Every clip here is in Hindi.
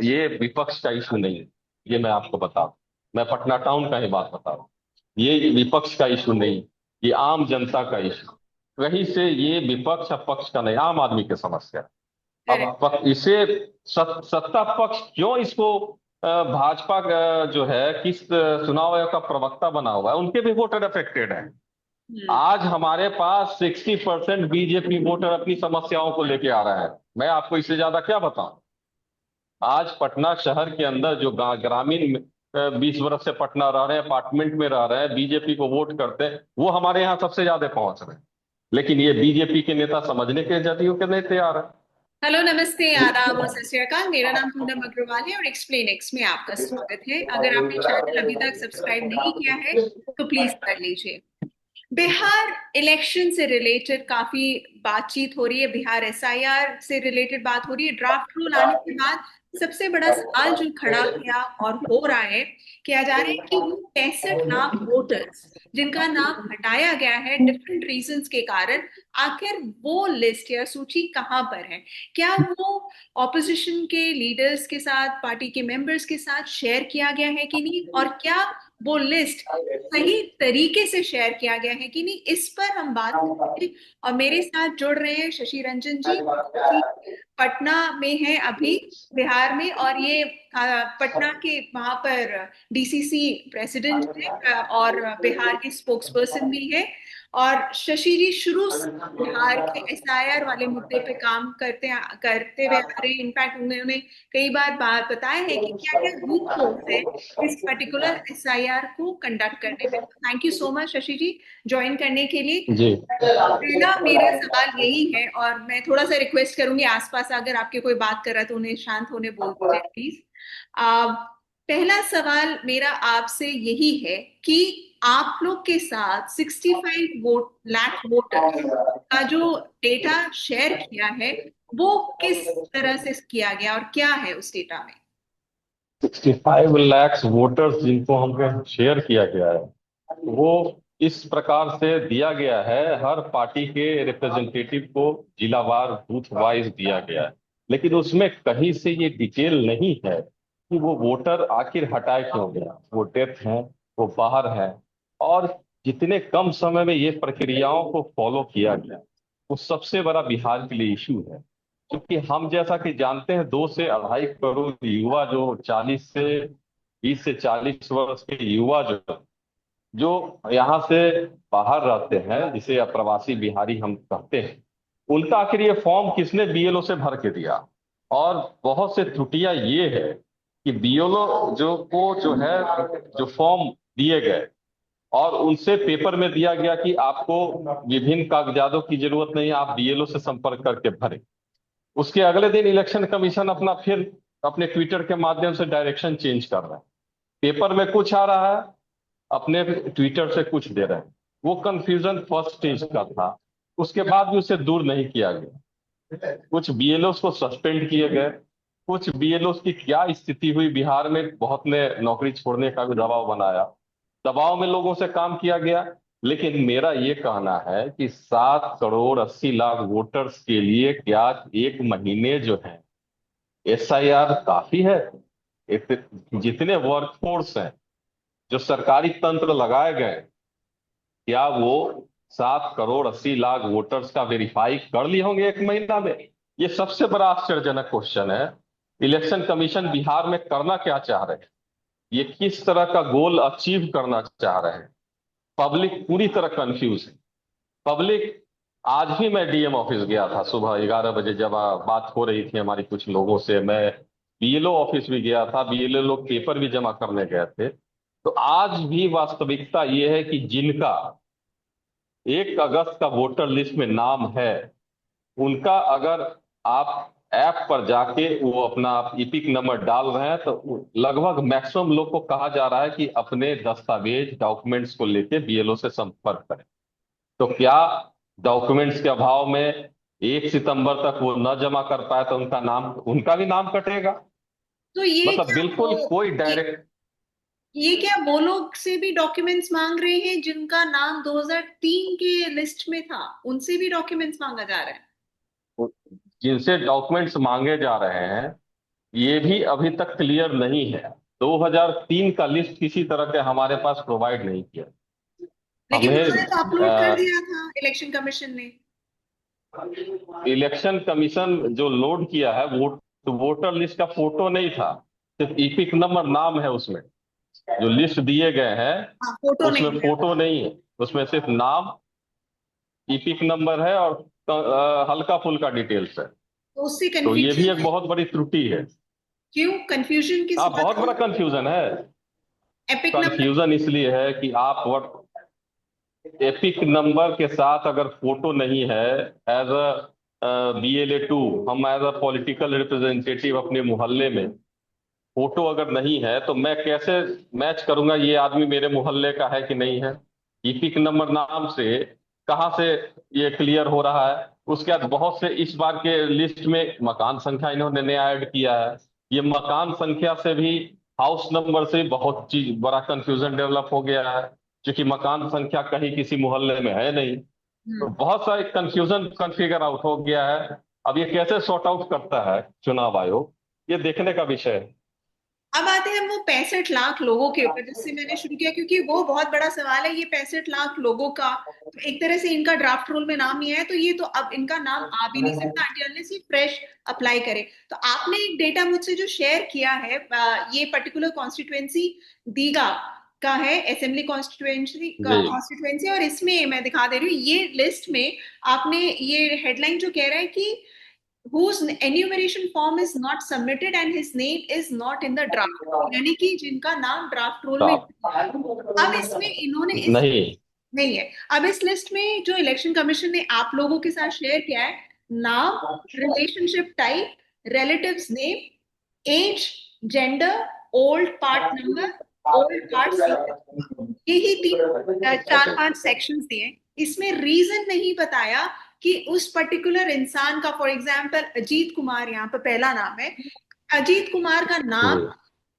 ये विपक्ष का इशू नहीं है। ये मैं आपको बता दूं, मैं पटना टाउन का ही बात बता रहा हूँ। ये विपक्ष का इशू नहीं, ये आम जनता का इशू। वहीं से ये विपक्ष और पक्ष का नहीं, आम आदमी की समस्या है। अब करेक्ट। इसे सत्ता पक्ष क्यों इसको भाजपा का जो है किस चुनाव आयोग का प्रवक्ता बना हुआ है, उनके भी वोटर अफेक्टेड हैं। हम्म। आज हमारे पास 60% बीजेपी वोटर अपनी समस्याओं को लेके आ रहा है। मैं आपको इससे ज्यादा क्या बताऊं। आज पटना शहर के अंदर जो ग्रामीण 20 बरस से पटना रह रहे हैं, अपार्टमेंट में रह रहे हैं, बीजेपी को वोट करते हैं, वो हमारे यहाँ सबसे ज्यादा पहुंच रहे हैं। लेकिन ये बीजेपी के नेता समझने के जदयू के नहीं तैयार है। हेलो, नमस्ते, आदाब और सत श्री अकाल। मेरा नाम पूनम अग्रवाल है और एक्सप्लेन एक्स में आपका स्वागत है। अगर आपने चैनल अभी तक सब्सक्राइब नहीं किया है तो प्लीज कर लीजिए। बिहार इलेक्शन से रिलेटेड काफी बातचीत हो रही है, बिहार एसआईआर से रिलेटेड बात हो रही है। ड्राफ्ट रूल आने के बाद सबसे बड़ा सवाल जो खड़ा किया और हो रहा है, किया जा रहा है कि वो 65 लाख वोटर्स जिनका नाम हटाया गया है डिफरेंट रीजंस के कारण, आखिर वो लिस्ट या सूची कहाँ पर है? क्या वो ऑपोजिशन के लीडर्स के साथ, पार्टी के मेंबर्स के साथ शेयर किया गया है कि नहीं, और क्या वो लिस्ट सही तरीके से शेयर किया गया है कि नहीं, इस पर हम बात करेंगे। और मेरे साथ जुड़ रहे हैं शशि रंजन जी, जी पटना में है अभी, बिहार में, और ये पटना के वहां पर डीसीसी प्रेसिडेंट है, और बिहार के स्पोक्स पर्सन भी है। और शशि जी शुरू से बिहार के एसआईआर वाले मुद्दे पे काम करते हुए आ रहे हैं। इनफैक्ट उन्होंने कई बार बात बताया है कि क्या क्या रूट होल्स है इस पर्टिकुलर एसआईआर को कंडक्ट करने में। Thank you so much Shashi ji join करने के लिए। जी। पहला मेरा सवाल यही है, और मैं थोड़ा सा रिक्वेस्ट करूंगी आसपास अगर आपके कोई बात कर रहा है तो उन्हें शांत होने बोल दीजिए प्लीज। पहला सवाल मेरा आपसे यही है कि आप लोग के साथ 65 लाख वोटर्स का जो डेटा शेयर किया है वो किस तरह से किया गया और क्या है उस डेटा में? 65 लाख वोटर्स जिनको हमको शेयर किया गया है, वो इस प्रकार से दिया गया है। हर पार्टी के रिप्रेजेंटेटिव को जिलावार बूथ वाइज दिया गया है, लेकिन उसमें कहीं से ये डिटेल नहीं है कि वो वोटर आखिर हटाए क्यों गया, वो डेथ है, वो बाहर है, और जितने कम समय में ये प्रक्रियाओं को फॉलो किया गया, वो सबसे बड़ा बिहार के लिए इशू है। क्योंकि हम जैसा कि जानते हैं, 2 से 2.5 करोड़ युवा, जो 20 से 40 वर्ष के युवा जो जो यहाँ से बाहर रहते हैं, जिसे अप्रवासी बिहारी हम कहते हैं, उनका आखिर ये फॉर्म किसने बीएलओ से भर के दिया। और बहुत से त्रुटियां ये है कि बीएलओ जो है, जो फॉर्म दिए गए और उनसे पेपर में दिया गया कि आपको विभिन्न कागजातों की जरूरत नहीं है, आप बीएलओ से संपर्क करके भरें। उसके अगले दिन इलेक्शन कमीशन अपना फिर अपने ट्विटर के माध्यम से डायरेक्शन चेंज कर रहा है। पेपर में कुछ आ रहा है, अपने ट्विटर से कुछ दे रहे हैं। वो कंफ्यूजन फर्स्ट स्टेज का था। उसके बाद भी उसे दूर नहीं किया गया। कुछ बीएलओ को सस्पेंड किए गए। कुछ बीएलओ की क्या स्थिति हुई बिहार में, बहुत ने नौकरी छोड़ने का भी दबाव बनाया। दबाव में लोगों से काम किया गया। लेकिन मेरा ये कहना है कि 7 करोड़ 80 लाख वोटर्स के लिए क्या एक महीने जो है एसआईआर काफी है? जितने वर्कफोर्स हैं, जो सरकारी तंत्र लगाए गए, क्या वो 7 करोड़ 80 लाख वोटर्स का वेरीफाई कर लिए होंगे एक महीना में? ये सबसे बड़ा आश्चर्यजनक क्वेश्चन है। इलेक्शन कमीशन बिहार में करना क्या चाह रहे हैं, ये किस तरह का गोल अचीव करना चाह रहे हैं? पब्लिक पूरी तरह कंफ्यूज है। पब्लिक, आज भी मैं डीएम ऑफिस गया था सुबह 11 बजे, जब बात हो रही थी हमारी कुछ लोगों से। मैं बीएलओ ऑफिस भी गया था, बीएलओ लोग पेपर भी जमा करने गए थे। तो आज भी वास्तविकता ये है कि जिनका 1 अगस्त का वोटर लिस्ट में नाम है, उनका अगर आप ऐप पर जाके वो अपना आप ईपिक नंबर डाल रहे हैं, तो लगभग मैक्सिमम लोग को कहा जा रहा है कि अपने दस्तावेज डॉक्यूमेंट्स को लेके बीएलओ से संपर्क करें। तो क्या डॉक्यूमेंट्स के अभाव में 1 सितंबर तक वो न जमा कर पाए तो उनका भी नाम कटेगा? तो ये मतलब क्या बिल्कुल वो कोई ये डायरेक्ट। ये क्या वो लोग से भी डॉक्यूमेंट्स मांग रहे हैं जिनका नाम 2003 के लिस्ट में था? उनसे भी डॉक्यूमेंट्स मांगा जा रहा है? जिनसे डॉक्यूमेंट्स मांगे जा रहे हैं, ये भी अभी तक क्लियर नहीं है। 2003 का लिस्ट किसी तरह के हमारे पास प्रोवाइड नहीं किया लेकिन उन्होंने तो अपलोड कर हमें। दिया था इलेक्शन कमीशन ने। इलेक्शन कमीशन जो लोड किया है वो वोटर लिस्ट का फोटो नहीं था, सिर्फ ईपिक नंबर नाम है उसमें। जो लिस्ट दिए गए हैं हाँ, फोटो उसमें नहीं है। फोटो नहीं है, उसमें सिर्फ नाम, ईपिक नंबर है और हल्का फुल्का डिटेल्स है। तो उससे तो ये भी कंफ्यूजन एक है। बहुत बड़ी त्रुटि है। क्यों कंफ्यूजन किस हाँ, बात बहुत की? बड़ा कंफ्यूजन है। Epic number. कंफ्यूजन इसलिए है कि आप एपिक नंबर के साथ अगर फोटो नहीं है, एज अ BLA 2, हम एज अ पॉलिटिकल रिप्रेजेंटेटिव अपने मोहल्ले में, फोटो अगर नहीं है तो मैं कैसे मैच करूंगा ये आदमी मेरे मोहल्ले का है कि नहीं है। ईपिक नंबर नाम से कहाँ से ये क्लियर हो रहा है? उसके बाद बहुत से इस बार के लिस्ट में मकान संख्या इन्होंने नया ऐड किया है। ये मकान संख्या से भी, हाउस नंबर से बहुत चीज बड़ा कंफ्यूजन डेवलप हो गया है, क्योंकि मकान संख्या कहीं किसी मोहल्ले में है नहीं। तो हम्म। बहुत सारे कंफ्यूजन कन्फिगर आउट हो गया है। अब ये कैसे सॉर्ट आउट करता है चुनाव आयोग, ये देखने का विषय है। अब आते हैं वो 65 लाख लोगों के ऊपर जिससे मैंने शुरू किया, क्योंकि वो बहुत बड़ा सवाल है। ये 65 लाख लोगों का तो एक तरह से इनका ड्राफ्ट रोल में नाम नहीं आया, तो ये तो अब इनका नाम आ भी नहीं सकता अनटिल ये फ्रेश अप्लाई करे। तो आपने एक डेटा मुझसे जो शेयर किया है, ये पर्टिकुलर कॉन्स्टिट्युएंसी दीघा का है, असेंबली कॉन्स्टिट्युएंसी जी कॉन्स्टिट्युएंसी, और इसमें मैं दिखा दे रही हूँ ये लिस्ट में। आपने ये हेडलाइन जो कह रहा है कि whose enumeration form is not submitted and his name is not in the draft, यानी कि जिनका नाम ड्राफ्ट रोल में साहब, नहीं है। अब इसमें इन्होंने इस नहीं। नहीं है। अब इस लिस्ट में जो इलेक्शन कमीशन ने आप लोगों के साथ शेयर किया है, नाम, relationship type, relatives name, age, gender, old part number, old part secret, यही तीन चार पांच सेक्शंस दिए। इसमें रीजन नहीं बताया कि उस पर्टिकुलर इंसान का, फॉर एग्जाम्पल अजीत कुमार यहाँ पे पहला नाम है, अजीत कुमार का नाम जी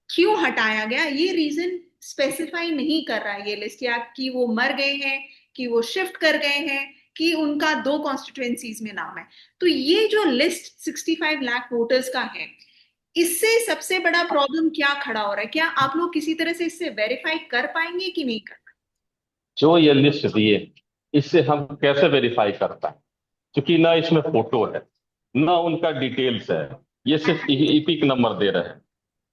क्यों हटाया गया, ये रीजन स्पेसिफाई नहीं कर रहा है ये लिस्ट, या कि वो मर गए हैं, कि वो शिफ्ट कर गए हैं, कि उनका दो कॉन्स्टिट्युएंसीज में नाम है। तो ये जो लिस्ट 65 लाख वोटर्स का है, इससे सबसे बड़ा प्रॉब्लम क्या खड़ा हो रहा है? क्या आप लोग किसी तरह से इससे वेरीफाई कर पाएंगे कि नहीं कर जो ये लिस्ट दिए, इससे हम कैसे वेरीफाई करता है? क्योंकि ना इसमें फोटो है, ना उनका डिटेल्स है, ये सिर्फ ईपिक नंबर दे रहे हैं।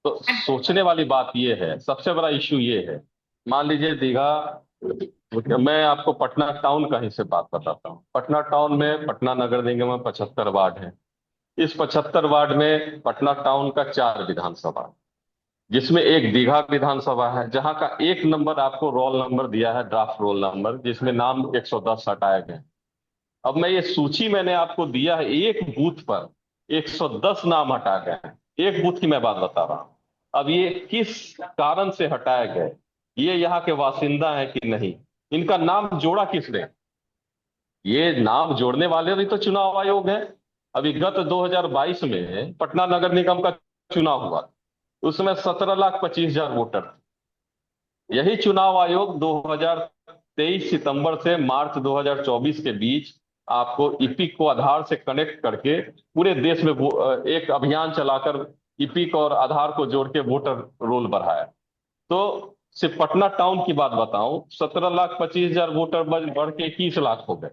तो पाएंगे? सोचने वाली बात ये है, सबसे बड़ा इश्यू ये है। मान लीजिए दीघा, मैं आपको पटना टाउन का ही से बात बताता हूँ। पटना टाउन में, पटना नगर निगम में 75 वार्ड है। इस 75 वार्ड में पटना टाउन का 4 विधानसभा, जिसमें एक दीघा विधानसभा है, जहां का एक नंबर आपको रोल नंबर दिया है, ड्राफ्ट रोल नंबर, जिसमें नाम 110 हटाए गए। अब मैं ये सूची मैंने आपको दिया है, एक बूथ पर 110 नाम हटा गए हैं। एक बूथ की मैं बात बता रहा हूं। अब ये किस कारण से हटाए गए, ये यहाँ के बासिंदा है कि नहीं, इनका नाम जोड़ा किसने? ये नाम जोड़ने वाले भी तो चुनाव आयोग है। अभी गत 2022 में पटना नगर निगम का चुनाव हुआ, उसमें 17,25,000 वोटर थे। यही चुनाव आयोग 2023 सितंबर से मार्च 2024 के बीच आपको इपिक को आधार से कनेक्ट करके पूरे देश में एक अभियान चलाकर इपिक और आधार को जोड़ के वोटर रोल बढ़ाया। तो सिर्फ पटना टाउन की बात बताऊं, 17,25,000 वोटर बढ़ के 21 लाख हो गए।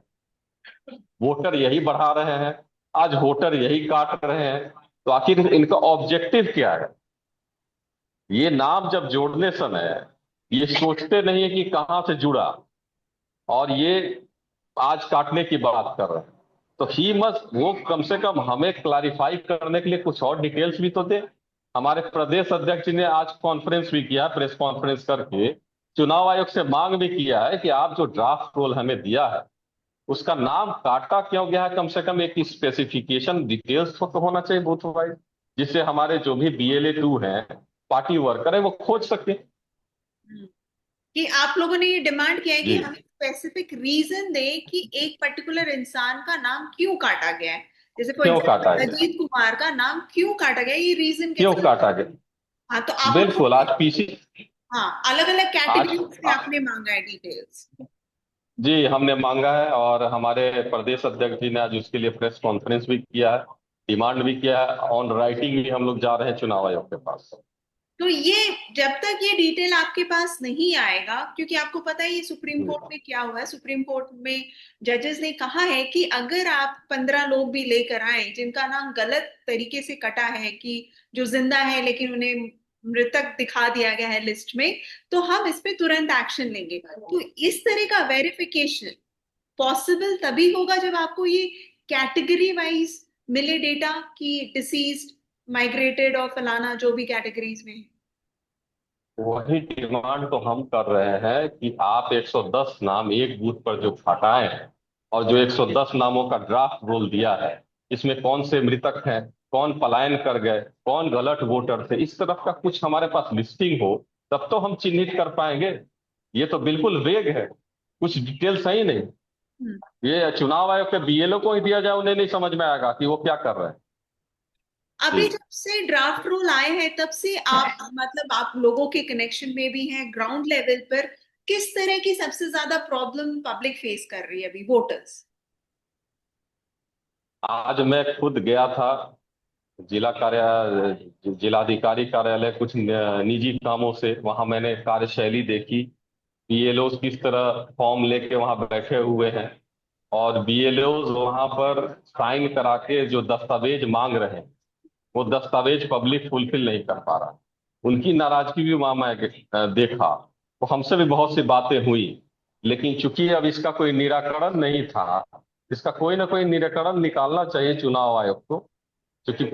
वोटर यही बढ़ा रहे हैं, आज वोटर यही काट रहे हैं। तो आखिर इनका ऑब्जेक्टिव क्या है? ये नाम जब जोड़ने समय ये सोचते नहीं है कि कहां से जुड़ा, और ये आज काटने की बात कर रहे हैं। तो ही मस्ट, वो कम से कम हमें क्लैरिफाई करने के लिए कुछ और डिटेल्स भी तो दे। हमारे प्रदेश अध्यक्ष ने आज कॉन्फ्रेंस भी किया, प्रेस कॉन्फ्रेंस करके चुनाव आयोग से मांग भी किया है कि आप जो ड्राफ्ट रोल हमें दिया है उसका नाम काटा क्यों गया है, कम से कम एक स्पेसिफिकेशन डिटेल्स तो होना चाहिए बूथ वाइज, जिससे हमारे जो भी BLA 2 हैं, पार्टी वर्कर है, वो खोज सके। पाएंगे? कि आप लोगों ने ये डिमांड किया है कि जी, हमें स्पेसिफिक रीजन दे कि एक पर्टिकुलर इंसान का नाम क्यों काटा गया है। जैसे फॉर क्यों काटा एग्जाम्पल गया, अजीत कुमार का नाम क्यों काटा गया, ये रीजन क्यों कैसे? काटा गया। हाँ, तो आप लोगों बिल्कुल, ने, आज PC, हाँ, अलग अलग आज कैटेगरी से आपने मांगा है डिटेल्स। जी हमने मांगा है, और हमारे प्रदेश अध्यक्ष जी ने आज उसके लिए प्रेस कॉन्फ्रेंस भी किया है। डिमांड भी किया है, ऑन राइटिंग भी हम लोग जा रहे हैं चुनाव आयोग के पास। तो ये जब तक ये डिटेल आपके पास नहीं आएगा, क्योंकि आपको पता है ये सुप्रीम कोर्ट में क्या हुआ है, सुप्रीम कोर्ट में जजेस ने कहा है कि अगर आप 15 लोग भी लेकर आए जिनका नाम गलत तरीके से कटा है, कि जो जिंदा है लेकिन उन्हें मृतक दिखा दिया गया है लिस्ट में, तो हम इस पे तुरंत एक्शन लेंगे। तो इस तरह का वेरिफिकेशन पॉसिबल तभी होगा जब आपको ये कैटेगरी वाइज मिले डेटा कि डिसीज्ड, माइग्रेटेड और फलाना जो भी कैटेगरीज में है। वही डिमांड तो हम कर रहे हैं कि आप 110 नाम एक बूथ पर जो हटाए हैं, और जो 110 नामों का ड्राफ्ट रोल दिया है, इसमें कौन से मृतक हैं, कौन पलायन कर गए, कौन गलत वोटर थे, इस तरफ का कुछ हमारे पास लिस्टिंग हो, तब तो हम चिन्हित कर पाएंगे। ये तो बिल्कुल वेग है, कुछ डिटेल सही नहीं। हम्म। ये चुनाव आयोग के बीएलओ को ही दिया जाए, उन्हें नहीं समझ में आएगा कि वो क्या कर रहे हैं। अभी जी। जब से ड्राफ्ट रूल आए हैं तब से आप, मतलब आप लोगों के कनेक्शन में भी हैं ग्राउंड लेवल पर, किस तरह की सबसे ज्यादा प्रॉब्लम पब्लिक फेस कर रही है अभी, वोटर्स? आज मैं खुद गया था जिला कार्यालय, जिलाधिकारी कार्यालय, कुछ निजी कामों से। वहां मैंने कार्यशैली देखी, बीएलओ किस तरह फॉर्म लेके वहां बैठे हुए हैं, और बीएलओ वहां पर साइन करा के जो दस्तावेज मांग रहे हैं, वो दस्तावेज पब्लिक फुलफिल नहीं कर पा रहा। उनकी नाराजगी भी वहां मैं देखा। तो हमसे भी बहुत सी बातें हुई, लेकिन चूंकि अब इसका कोई निराकरण नहीं था, इसका कोई ना कोई निराकरण निकालना चाहिए चुनाव आयोग को, क्योंकि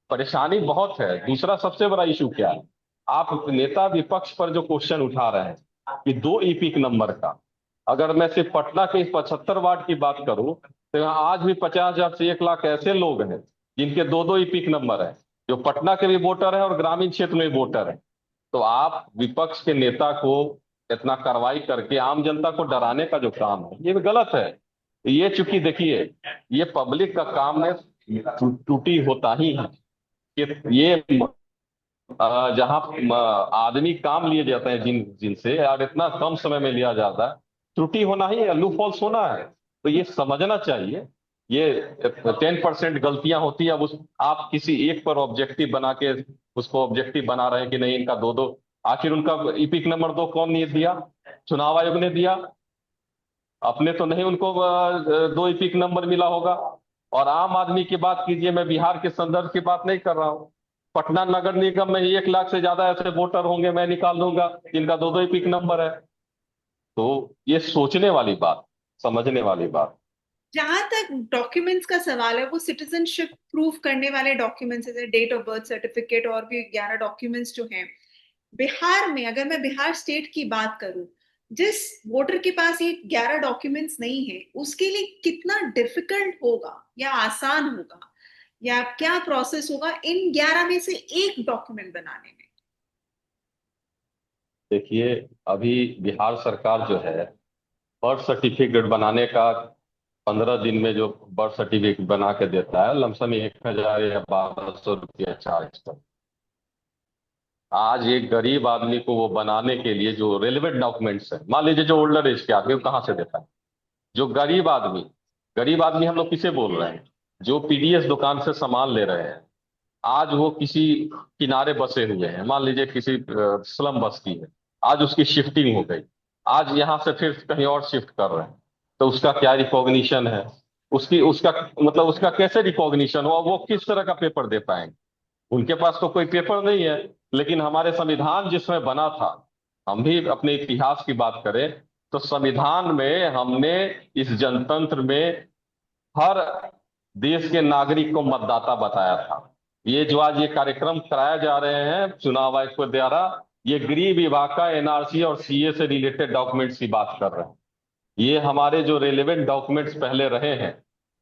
परेशानी बहुत है। दूसरा सबसे बड़ा इशू क्या है, आप नेता विपक्ष पर जो क्वेश्चन उठा रहे हैं कि दो ईपिक नंबर का, अगर मैं सिर्फ पटना के इस 75 वार्ड की बात करूं, तो यहाँ आज भी 50,000 से 1 लाख ऐसे लोग हैं जिनके दो दो ईपिक नंबर है, जो पटना के भी वोटर है और ग्रामीण क्षेत्र में भी वोटर है। तो आप विपक्ष के नेता को इतना कार्रवाई करके आम जनता को डराने का जो काम है, ये भी गलत है। ये चूंकि देखिए, ये पब्लिक का काम है, टूटी होता ही है कि ये जहां आदमी काम लिए जाते हैं जिनसे, और इतना कम समय में लिया जाता है, त्रुटि होना ही है, लूप होल्स होना है। तो ये समझना चाहिए। ये 10% गलतियां होती है। अब उस आप किसी एक पर ऑब्जेक्टिव बना के उसको ऑब्जेक्टिव बना रहे हैं कि नहीं इनका दो दो, आखिर उनका इपिक नंबर दो कौन नहीं दिया? चुनाव आयोग ने दिया। अपने तो नहीं उनको दो इपिक नंबर मिला होगा। और आम आदमी की बात कीजिए, मैं बिहार के संदर्भ की बात नहीं कर रहा हूँ। पटना नगर निगम में 1 लाख से ज्यादा ऐसे वोटर होंगे, मैं निकाल दूंगा जिनका दो दो इपिक नंबर है। तो ये सोचने वाली बात, समझने वाली बात। जहां तक डॉक्यूमेंट्स का सवाल है, वो सिटीजनशिप प्रूफ करने वाले डॉक्यूमेंट्स जैसे डेट ऑफ बर्थ सर्टिफिकेट और भी 11 डॉक्यूमेंट्स जो हैं, बिहार में अगर मैं बिहार स्टेट की बात करूं, जिस वोटर के पास ये 11 डॉक्यूमेंट्स नहीं है उसके लिए कितना डिफिकल्ट होगा या आसान होगा, या क्या प्रोसेस होगा इन 11 में से एक डॉक्यूमेंट बनाने में? देखिए, अभी बिहार सरकार जो है, बर्थ सर्टिफिकेट बनाने का 15 दिन में जो बर्थ सर्टिफिकेट बना के देता है, लमसम 1,000 या 1,200 रुपया चार्ज कर। आज एक गरीब आदमी को वो बनाने के लिए जो रेलिवेंट डॉक्यूमेंट्स है, मान लीजिए जो ओल्डर एज के आदमी, वो कहाँ से देता है? जो गरीब आदमी हम लोग किसे बोल रहे हैं? जो पीडीएस दुकान से सामान ले रहे हैं, आज वो किसी किनारे बसे हुए हैं, मान लीजिए किसी स्लम बस की है, आज उसकी शिफ्टिंग हो गई, आज यहाँ से फिर कहीं और शिफ्ट कर रहे हैं, तो उसका क्या रिकॉग्निशन है? उसकी उसका मतलब उसका कैसे रिकॉग्निशन हो? वो किस तरह का पेपर दे पाएंगे? उनके पास तो कोई पेपर नहीं है। लेकिन हमारे संविधान जिसमें बना था, हम भी अपने इतिहास की बात करें तो संविधान में हमने इस जनतंत्र में हर देश के नागरिक को मतदाता बताया था। ये जो आज ये कार्यक्रम कराया जा रहे हैं चुनाव आयोग के द्वारा, ये गृह विभाग का एनआरसी और सीए से रिलेटेड डॉक्यूमेंट्स की बात कर रहे हैं। ये हमारे जो रेलेवेंट डॉक्यूमेंट्स पहले रहे हैं,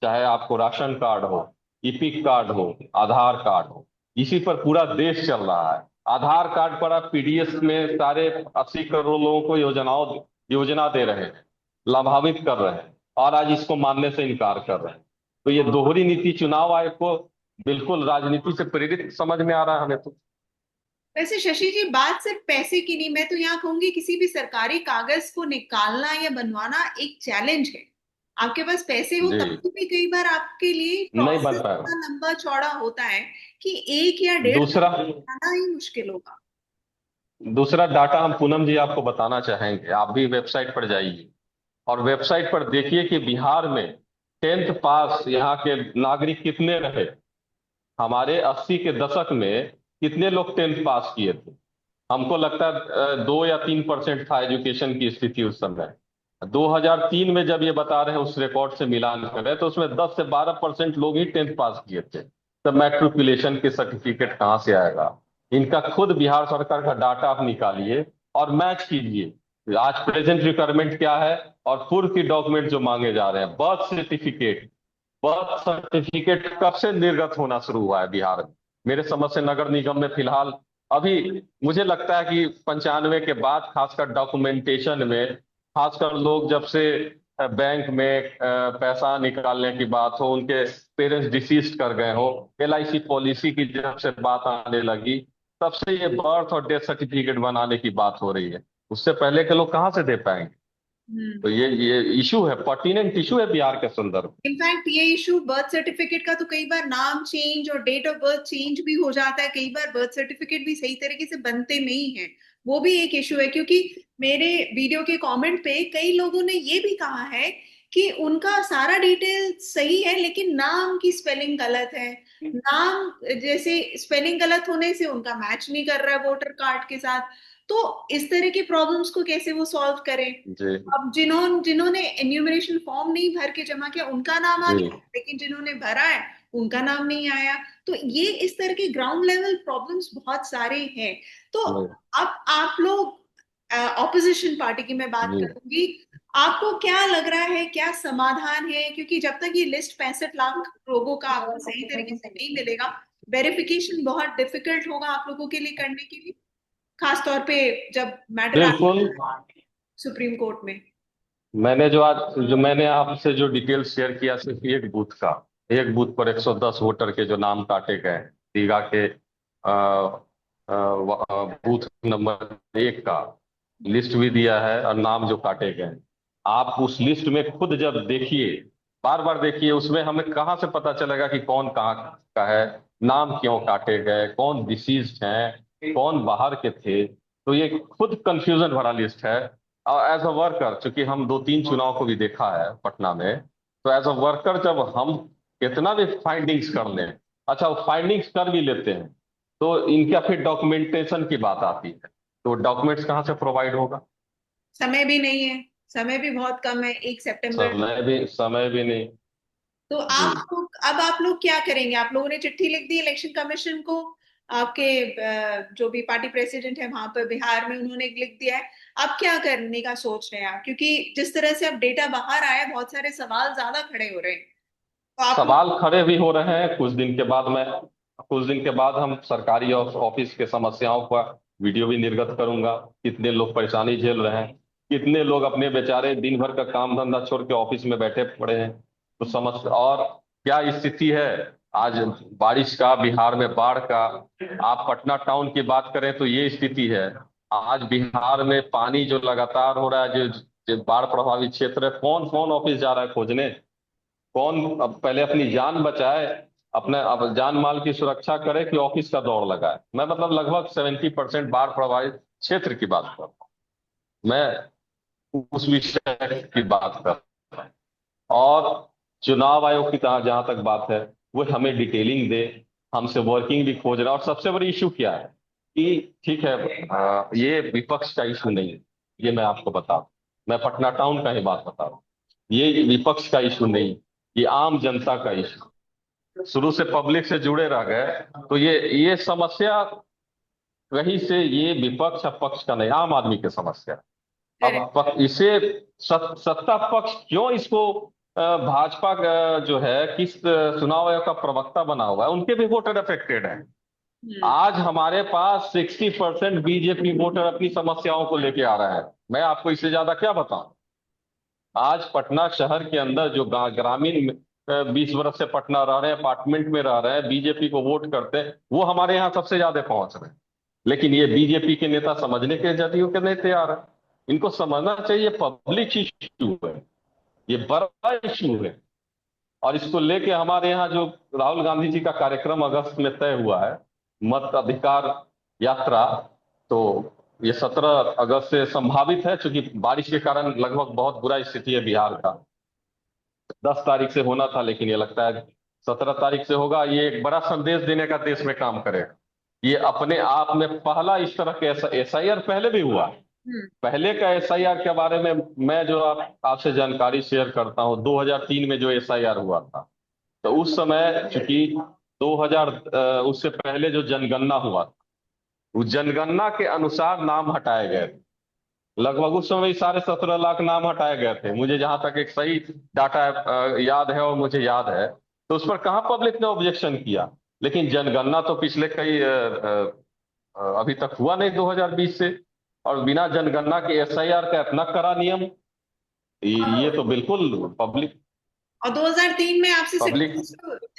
चाहे आपको राशन कार्ड हो, इपिक कार्ड हो, आधार कार्ड हो, इसी पर पूरा देश चल रहा है। आधार कार्ड पर आप पीडीएस में सारे 80 करोड़ लोगों को योजना दे रहे हैं, लाभान्वित कर रहे हैं, और आज इसको मानने से इनकार कर रहे हैं। तो ये दोहरी नीति चुनाव आयोग को बिल्कुल राजनीति से प्रेरित समझ में आ रहा है हमें तो। वैसे शशि जी, बात सिर्फ पैसे की नहीं, मैं तो यहाँ कहूंगी किसी भी सरकारी कागज को निकालना या बनवाना एक चैलेंज है। आपके पास पैसे हो जी, तब भी कई बार आपके लिए नहीं बन प्रोसेस पाएगा। इतना लंबा चौड़ा होता है कि 1 या 1.5 साल दूसरा जाना ही मुश्किल होगा। दूसरा डाटा हम पूनम जी आपको बताना चाहेंगे। आप भी वेबसाइट पर जाइए और वेबसाइट पर देखिए कि बिहार में 10th पास यहाँ के नागरिक कितने रहे। हमारे 80 के दशक में कितने लोग 10th पास किए थे? हमको लगता है 2 या 3% था एजुकेशन की स्थिति उस समय। 2003 में जब ये बता रहे हैं उस रिकॉर्ड से मिलान करें तो उसमें 10 से 12% लोग ही 10th पास किए थे। तब मैट्रिकुलेशन के सर्टिफिकेट कहाँ से आएगा? इनका खुद बिहार सरकार का डाटा आप निकालिए और मैच कीजिए आज प्रेजेंट रिक्वायरमेंट क्या है और पूर्व की डॉक्यूमेंट जो मांगे जा रहे हैं। बर्थ सर्टिफिकेट कब से निर्गत होना शुरू हुआ है बिहार में? मेरे समझ से नगर निगम में फिलहाल अभी मुझे लगता है कि 95 के बाद खासकर डॉक्यूमेंटेशन में, खासकर लोग जब से बैंक में पैसा निकालने की बात हो, उनके पेरेंट्स डिसीज कर गए हो, LIC पॉलिसी की जब से बात आने लगी, तब से ये बर्थ और डेथ सर्टिफिकेट बनाने की बात हो रही है। उससे पहले के लोग कहाँ से दे पाएंगे? तो हम्म। ये इशू है, पर्टिनेंट इशू है बिहार के संदर्भ इनफैक्ट ये इशू बर्थ सर्टिफिकेट का तो कई बार नाम चेंज और डेट ऑफ बर्थ चेंज भी हो जाता है, कई बार बर्थ सर्टिफिकेट भी सही तरीके से बनते नहीं है। वो भी एक इशू है, क्योंकि मेरे वीडियो के कमेंट पे कई लोगों ने ये भी कहा है कि उनका सारा डिटेल सही है लेकिन नाम की स्पेलिंग गलत है। नाम जैसे स्पेलिंग गलत होने से उनका मैच नहीं कर रहा है वोटर कार्ड के साथ। तो इस तरह की प्रॉब्लम्स को कैसे वो सॉल्व करें? जी। अब जिन्होंने एन्यूमरेशन फॉर्म नहीं भर के जमा किया उनका नाम आ जी। गया, लेकिन जिन्होंने भरा है उनका नाम नहीं आया। तो ये इस तरह के ग्राउंड लेवल प्रॉब्लम्स बहुत सारे हैं। तो जी। अब आप लोग, ऑपोजिशन पार्टी की मैं बात जी। करूंगी, आपको क्या लग रहा है, क्या समाधान है? क्योंकि जब तक ये लिस्ट 65 लाख लोगों का आपको सही तरीके से नहीं मिलेगा, वेरिफिकेशन बहुत डिफिकल्ट होगा आप लोगों के लिए करने के लिए, खास तौर पे जब मैटर बिल्कुल। आता है सुप्रीम कोर्ट में। जो मैंने आपसे जो डिटेल शेयर किया सिर्फ एक बूथ का, एक बूथ पर 110 वोटर के जो नाम काटे गए, दीघा के बूथ नंबर 1 का लिस्ट भी दिया है और नाम जो काटे गए। आप उस लिस्ट में खुद जब देखिए, बार बार देखिए, उसमें हमें कहाँ से पता चलेगा कि कौन कहाँ का है, नाम क्यों काटे गए, कौन डिसीज हैं, कौन बाहर के थे। तो ये खुद कंफ्यूजन भरा लिस्ट है। एज अ वर्कर, चूंकि हम 2-3 चुनाव को भी देखा है पटना में, तो एज अ वर्कर जब हम कितना भी फाइंडिंग्स कर लें, अच्छा वो फाइंडिंग्स कर भी लेते हैं, तो इनका फिर डॉक्यूमेंटेशन की बात आती है, तो डॉक्यूमेंट्स कहाँ से प्रोवाइड होगा? समय भी नहीं है, समय भी बहुत कम है, 1 सितंबर। समय भी नहीं। तो जी। अब आप लोग क्या करेंगे? आप लोगों ने चिट्ठी लिख दी इलेक्शन कमीशन को, आपके जो भी पार्टी प्रेसिडेंट है वहां पर बिहार में उन्होंने लिख दिया है। अब क्या करने का सोच रहे हैं आप? क्योंकि जिस तरह से अब डेटा बाहर आया है बहुत सारे सवाल ज्यादा खड़े हो रहे हैं। तो आप लोग। सवाल खड़े भी हो रहे हैं। कुछ दिन के बाद हम सरकारी ऑफिस के समस्याओं का वीडियो भी निर्गत करूंगा। कितने लोग परेशानी झेल रहे हैं, कितने लोग अपने बेचारे दिन भर का काम धंधा छोड़ के ऑफिस में बैठे पड़े हैं। तो समस्या और क्या स्थिति है आज बारिश का, बिहार में बाढ़ का। आप पटना टाउन की बात करें तो ये स्थिति है। आज बिहार में पानी जो लगातार हो रहा है, जो बाढ़ प्रभावित क्षेत्र है, कौन कौन ऑफिस जा रहा है खोजने? कौन अब पहले अपनी जान बचाए, अपने अब जान माल की सुरक्षा करे कि ऑफिस का दौड़ लगाए? मैं मतलब लगभग 70% बाढ़ प्रभावित क्षेत्र की बात कर रहा हूं मैं, उस विषय की बात कर रहा हूं। और चुनाव आयोग की जहां तक बात है, वो हमें डिटेलिंग दे, हमसे वर्किंग भी खोज रहा है। और सबसे बड़ी इशू क्या है कि ठीक है, ये विपक्ष का इशू नहीं है, ये मैं आपको बता दूं। मैं पटना टाउन का ही बात बता रहा हूं। ये विपक्ष का इशू नहीं, ये आम जनता का इशू। शुरू से पब्लिक से जुड़े रह गए, तो ये समस्या कहीं से, ये विपक्ष और पक्ष का नहीं, आम आदमी की समस्या है। अब करेक्ट। इसे सत्ता पक्ष क्यों इसको भाजपा का जो है किस चुनाव आयोग का प्रवक्ता बना हुआ है, उनके भी वोटर अफेक्टेड हैं। हम्म। आज हमारे पास 60% बीजेपी वोटर अपनी समस्याओं को लेके आ रहा है। मैं आपको इससे ज्यादा क्या बताऊं? आज पटना शहर के अंदर जो ग्रामीण 20 वर्ष से पटना रह रहे हैं, अपार्टमेंट में रह रहे हैं, बीजेपी को वोट करते हैं, वो हमारे यहाँ सबसे ज्यादा पहुंच रहे हैं। लेकिन ये बीजेपी के नेता समझने के जदयू के नहीं तैयार है। इनको समझना चाहिए पब्लिक इश्यू है। ये बड़ा इशू है। और इसको लेके हमारे यहाँ जो राहुल गांधी जी का कार्यक्रम अगस्त में तय हुआ है, मत अधिकार यात्रा, तो ये 17 अगस्त से संभावित है, क्योंकि बारिश के कारण लगभग बहुत बुरा स्थिति है बिहार का। 10 तारीख से होना था, लेकिन ये लगता है 17 तारीख से होगा। ये एक बड़ा संदेश देने का देश में काम करेगा। ये अपने आप में पहला इस तरह के एसआईआर पहले भी हुआ। पहले का एसआईआर के बारे में मैं जो आपसे जानकारी शेयर करता हूँ, 2003 में जो एसआईआर हुआ था, तो उस समय चूंकि 2000 उससे पहले जो जनगणना हुआ था, उस जनगणना के अनुसार नाम हटाए गए थे। लगभग उस समय 17.5 लाख नाम हटाए गए थे, मुझे जहां तक एक सही डाटा याद है और मुझे याद है। तो उस पर कहाँ पब्लिक ने ऑब्जेक्शन किया। लेकिन जनगणना तो पिछले कई अभी तक हुआ नहीं 2020 से, और बिना जनगणना के एसआईआर का इतना कड़ा नियम, ये तो बिल्कुल पब्लिक और 2003 में आपसे पब्लिक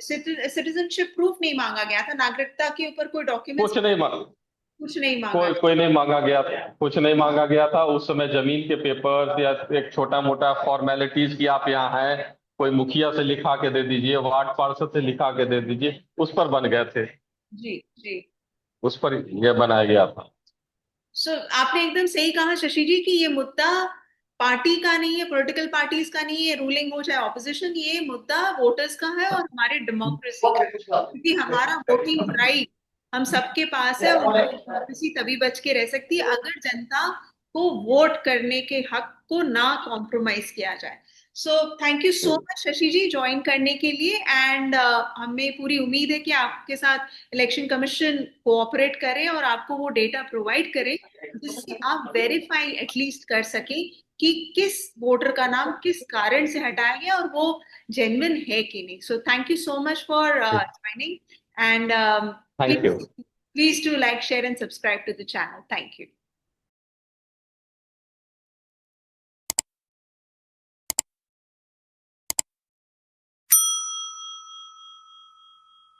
सिटीजनशिप प्रूफ नहीं मांगा गया था, नागरिकता के ऊपर कोई डॉक्यूमेंट्स कुछ नहीं मांगा। कुछ नहीं मांगा। कोई नहीं मांगा गया था, कुछ नहीं मांगा गया था उस समय। जमीन के पेपर्स या एक छोटा मोटा फॉर्मेलिटीज की आप यहाँ हैं, कोई मुखिया से लिखा के दे दीजिए, वार्ड पार्षद से लिखा के दे दीजिए, उस पर बन गए थे। जी जी। उस पर यह बनाया गया था। आपने एकदम सही कहा शशि जी कि ये मुद्दा पार्टी का नहीं है, पॉलिटिकल पार्टीज का नहीं है, रूलिंग हो चाहे ऑपोजिशन, ये मुद्दा वोटर्स का है और हमारे डेमोक्रेसी का है। क्योंकि हमारा वोटिंग राइट हम सबके पास है, और हमारी डेमोक्रेसी तभी बच के रह सकती है अगर जनता को वोट करने के हक को ना कॉम्प्रोमाइज किया जाए। So thank you so much Shashi ji join करने के लिए। एंड हमें पूरी उम्मीद है कि आपके साथ इलेक्शन कमीशन कोऑपरेट करे और आपको वो डेटा प्रोवाइड करे जिससे आप वेरीफाई एटलीस्ट कर सकें कि किस वोटर का नाम किस कारण से हटाया गया और वो जेन्युइन है कि नहीं। So thank you so much for joining and thank you. Please do like share and subscribe to the channel. Thank you.